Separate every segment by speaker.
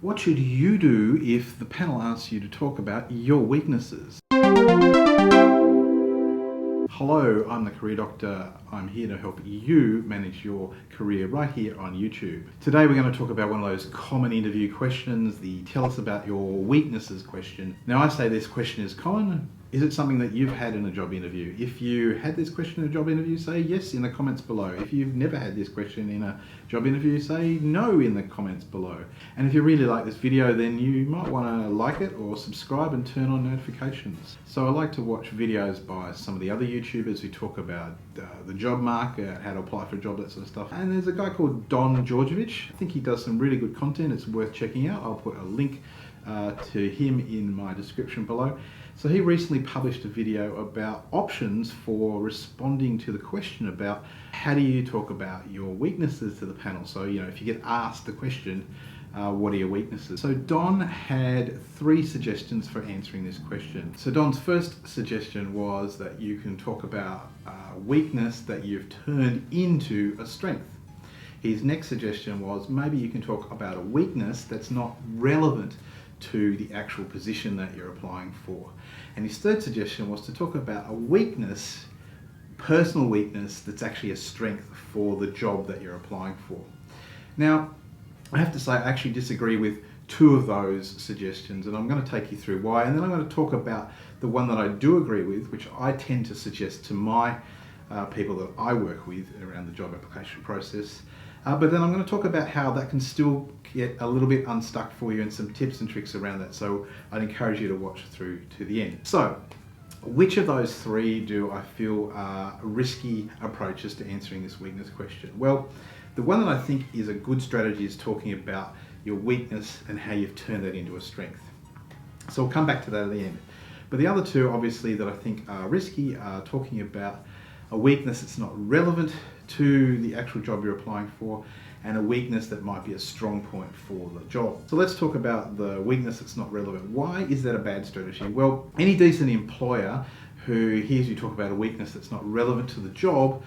Speaker 1: What should you do if the panel asks you to talk about your weaknesses? Hello, I'm the Career Doctor. I'm here to help you manage your career right here on YouTube. Today we're going to talk about one of those common interview questions, the tell us about your weaknesses question. Now I say this question is common. Is it something that you've had in a job interview? If you had this question in a job interview, say yes in the comments below. If you've never had this question in a job interview, say no in the comments below. And if you really like this video, then you might want to like it or subscribe and turn on notifications. So I like to watch videos by some of the other YouTubers who talk about the job market, how to apply for a job, that sort of stuff. And there's a guy called Georgevich. I think he does some really good content. It's worth checking out. I'll put a link to him in my description below. So he recently published a video about options for responding to the question about how do you talk about your weaknesses to the panel. So, if you get asked the question, what are your weaknesses? So Don had 3 suggestions for answering this question. So Don's first suggestion was that you can talk about a weakness that you've turned into a strength. His next suggestion was maybe you can talk about a weakness that's not relevant to the actual position that you're applying for. And his third suggestion was to talk about a weakness, personal weakness, that's actually a strength for the job that you're applying for. Now, I have to say I actually disagree with 2 of those suggestions, and I'm going to take you through why, and then I'm going to talk about the one that I do agree with, which I tend to suggest to my people that I work with around the job application process. But then I'm going to talk about how that can still get a little bit unstuck for you and some tips and tricks around that. So I'd encourage you to watch through to the end. So which of those 3 do I feel are risky approaches to answering this weakness question? Well, the one that I think is a good strategy is talking about your weakness and how you've turned that into a strength. So I'll come back to that at the end. But the other 2, obviously, that I think are risky are talking about a weakness that's not relevant to the actual job you're applying for, and a weakness that might be a strong point for the job. So let's talk about the weakness that's not relevant. Why is that a bad strategy? Well, any decent employer who hears you talk about a weakness that's not relevant to the job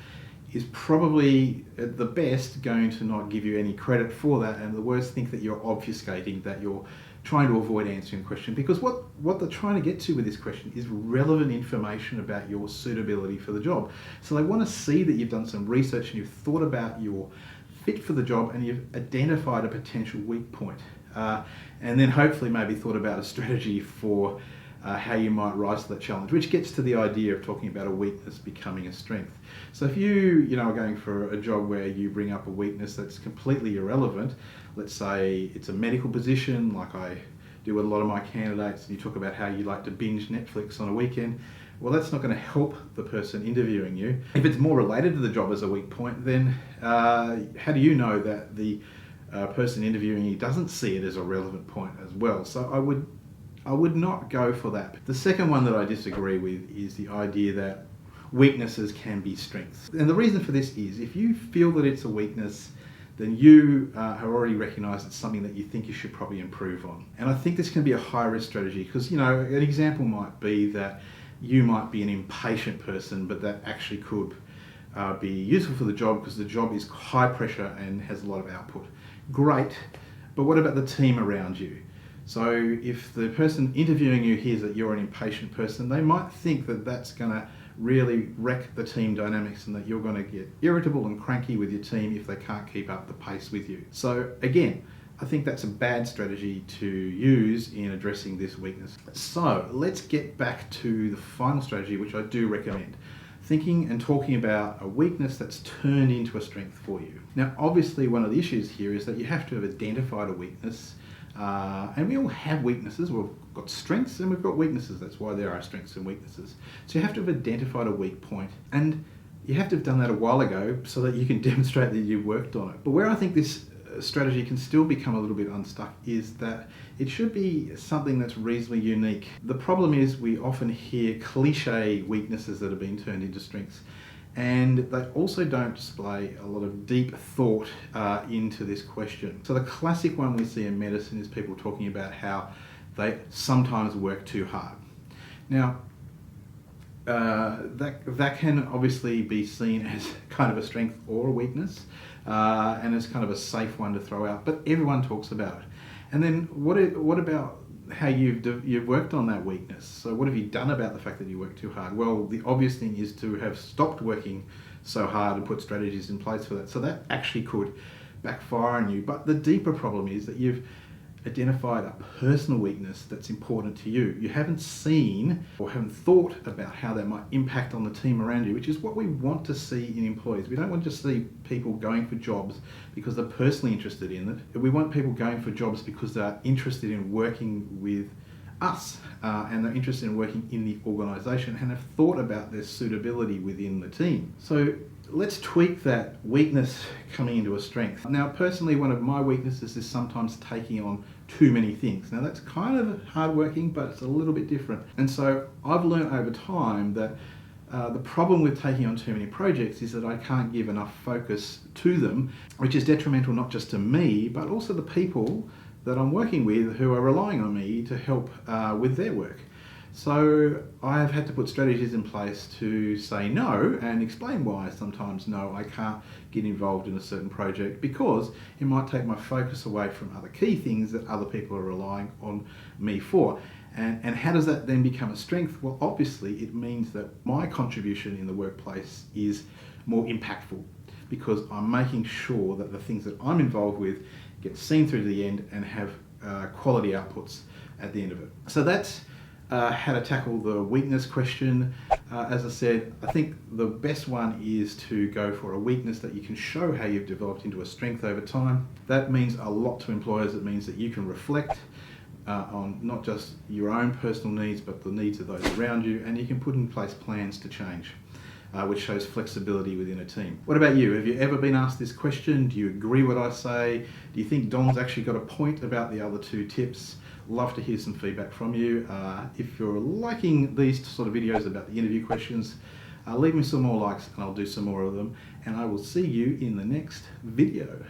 Speaker 1: is probably at the best going to not give you any credit for that, and the worst, think that you're obfuscating, that you're trying to avoid answering the question, because what they're trying to get to with this question is relevant information about your suitability for the job. So they want to see that you've done some research and you've thought about your fit for the job and you've identified a potential weak point. And then hopefully maybe thought about a strategy for how you might rise to that challenge, which gets to the idea of talking about a weakness becoming a strength. So if you are going for a job where you bring up a weakness that's completely irrelevant, let's say it's a medical position like I do with a lot of my candidates, and you talk about how you like to binge Netflix on a weekend, well, that's not going to help the person interviewing you. If it's more related to the job as a weak point, then how do you know that the person interviewing you doesn't see it as a relevant point as well? So I would not go for that. The second one that I disagree with is the idea that weaknesses can be strengths. And the reason for this is if you feel that it's a weakness, then you have already recognized it's something that you think you should probably improve on. And I think this can be a high risk strategy because, an example might be that you might be an impatient person, but that actually could be useful for the job because the job is high pressure and has a lot of output. Great, but what about the team around you? So if the person interviewing you hears that you're an impatient person, they might think that that's going to really wreck the team dynamics and that you're going to get irritable and cranky with your team if they can't keep up the pace with you. So again, I think that's a bad strategy to use in addressing this weakness. So let's get back to the final strategy, which I do recommend. Thinking and talking about a weakness that's turned into a strength for you. Now, obviously, one of the issues here is that you have to have identified a weakness. And we all have weaknesses. We've got strengths and we've got weaknesses. That's why there are strengths and weaknesses. So you have to have identified a weak point, and you have to have done that a while ago so that you can demonstrate that you've worked on it. But where I think this strategy can still become a little bit unstuck is that it should be something that's reasonably unique. The problem is we often hear cliche weaknesses that have been turned into strengths, and they also don't display a lot of deep thought into this question. So the classic one we see in medicine is people talking about how they sometimes work too hard. Now, that can obviously be seen as kind of a strength or a weakness, and it's kind of a safe one to throw out, but everyone talks about it. And then what about how you've worked on that weakness? So what have you done about the fact that you work too hard? Well, the obvious thing is to have stopped working so hard and put strategies in place for that. So that actually could backfire on you. But the deeper problem is that you've identified a personal weakness that's important to you. You haven't seen or haven't thought about how that might impact on the team around you, which is what we want to see in employees. We don't want to just see people going for jobs because they're personally interested in it. We want people going for jobs because they're interested in working with us and they're interested in working in the organisation and have thought about their suitability within the team. So let's tweak that weakness coming into a strength. Now, personally, one of my weaknesses is sometimes taking on too many things. Now, that's kind of hardworking, but it's a little bit different. And so I've learned over time that the problem with taking on too many projects is that I can't give enough focus to them, which is detrimental not just to me, but also the people that I'm working with who are relying on me to help with their work. So I have had to put strategies in place to say no and explain why sometimes no, I can't get involved in a certain project because it might take my focus away from other key things that other people are relying on me for. And how does that then become a strength? Well, obviously it means that my contribution in the workplace is more impactful because I'm making sure that the things that I'm involved with get seen through to the end and have quality outputs at the end of it. So that's how to tackle the weakness question. As I said, I think the best one is to go for a weakness that you can show how you've developed into a strength over time. That means a lot to employers. It means that you can reflect on not just your own personal needs, but the needs of those around you, and you can put in place plans to change, which shows flexibility within a team. What about you? Have you ever been asked this question? Do you agree what I say? Do you think Don's actually got a point about the other two tips? Love to hear some feedback from you. If you're liking these sort of videos about the interview questions, leave me some more likes and I'll do some more of them. And I will see you in the next video.